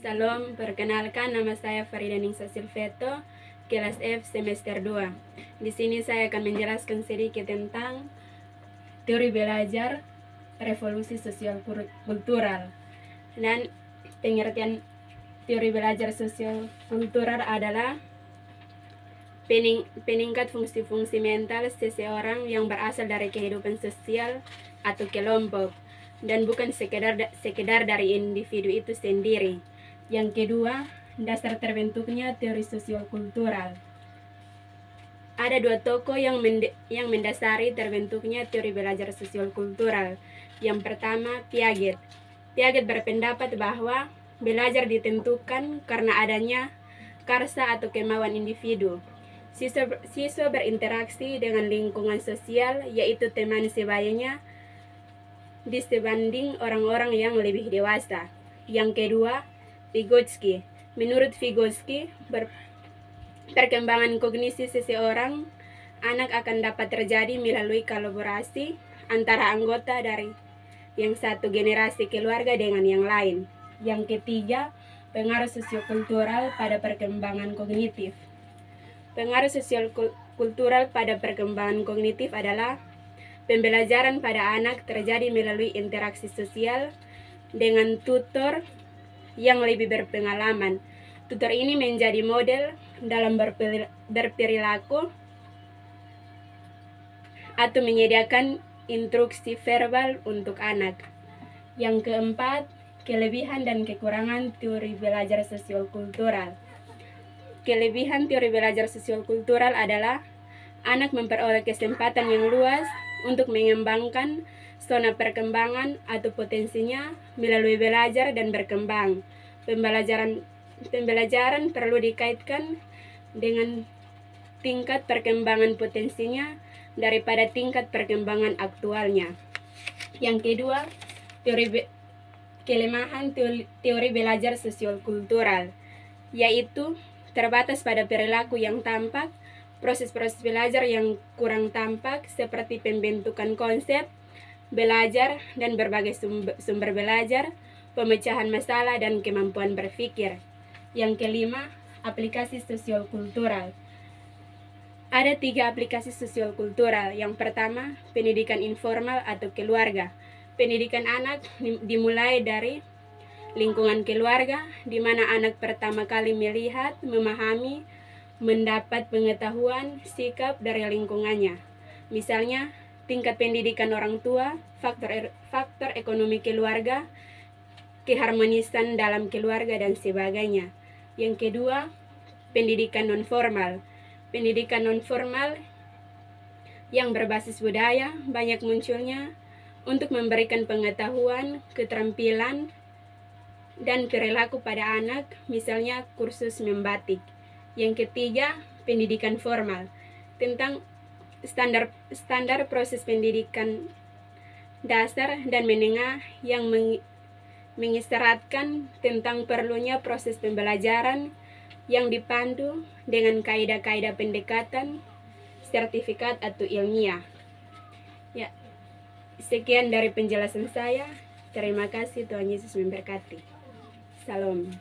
Salam, perkenalkan nama saya Farida Ningsa Silveto, kelas F semester 2. Di sini saya akan menjelaskan sedikit tentang teori belajar revolusi sosial kultural. Dan pengertian teori belajar sosial kultural adalah peningkat fungsi-fungsi mental seseorang yang berasal dari kehidupan sosial atau kelompok dan bukan sekedar dari individu itu sendiri. Yang kedua, dasar terbentuknya teori sosial kultural. Ada dua tokoh yang mendasari terbentuknya teori belajar sosial kultural. Yang pertama, Piaget. Piaget berpendapat bahwa belajar ditentukan karena adanya karsa atau kemauan individu. Siswa berinteraksi dengan lingkungan sosial, yaitu teman sebayanya, dibanding orang-orang yang lebih dewasa. Yang kedua, Vygotsky. Menurut Vygotsky, perkembangan kognisi seseorang anak akan dapat terjadi melalui kolaborasi antara anggota dari yang satu generasi keluarga dengan yang lain. Yang ketiga, pengaruh sosiokultural pada perkembangan kognitif. Pengaruh sosial kultural pada perkembangan kognitif adalah pembelajaran pada anak terjadi melalui interaksi sosial dengan tutor yang lebih berpengalaman. Tutor ini menjadi model dalam berperilaku atau menyediakan instruksi verbal untuk anak. Yang keempat, kelebihan dan kekurangan teori belajar sosial kultural. Kelebihan teori belajar sosial kultural adalah anak memperoleh kesempatan yang luas untuk mengembangkan zona perkembangan atau potensinya melalui belajar dan berkembang. Pembelajaran perlu dikaitkan dengan tingkat perkembangan potensinya daripada tingkat perkembangan aktualnya. Yang kedua, kelemahan teori belajar sosial kultural, yaitu terbatas pada perilaku yang tampak, proses-proses belajar yang kurang tampak seperti pembentukan konsep belajar dan berbagai sumber belajar, pemecahan masalah, dan kemampuan berpikir. Yang kelima, aplikasi sosial kultural. Ada 3 aplikasi sosial kultural. Yang pertama, pendidikan informal atau keluarga. Pendidikan anak dimulai dari lingkungan keluarga, di mana anak pertama kali melihat, memahami, mendapat pengetahuan, sikap dari lingkungannya. Misalnya, tingkat pendidikan orang tua, faktor ekonomi keluarga, keharmonisan dalam keluarga, dan sebagainya. Yang kedua, pendidikan non-formal. Pendidikan non-formal yang berbasis budaya banyak munculnya untuk memberikan pengetahuan, keterampilan, dan perilaku pada anak, misalnya kursus membatik. Yang ketiga, pendidikan formal, tentang standar proses pendidikan dasar dan menengah yang mengisyaratkan tentang perlunya proses pembelajaran yang dipandu dengan kaidah-kaidah pendekatan sertifikat atau ilmiah. Ya, sekian dari penjelasan saya. Terima kasih, Tuhan Yesus memberkati. Salam.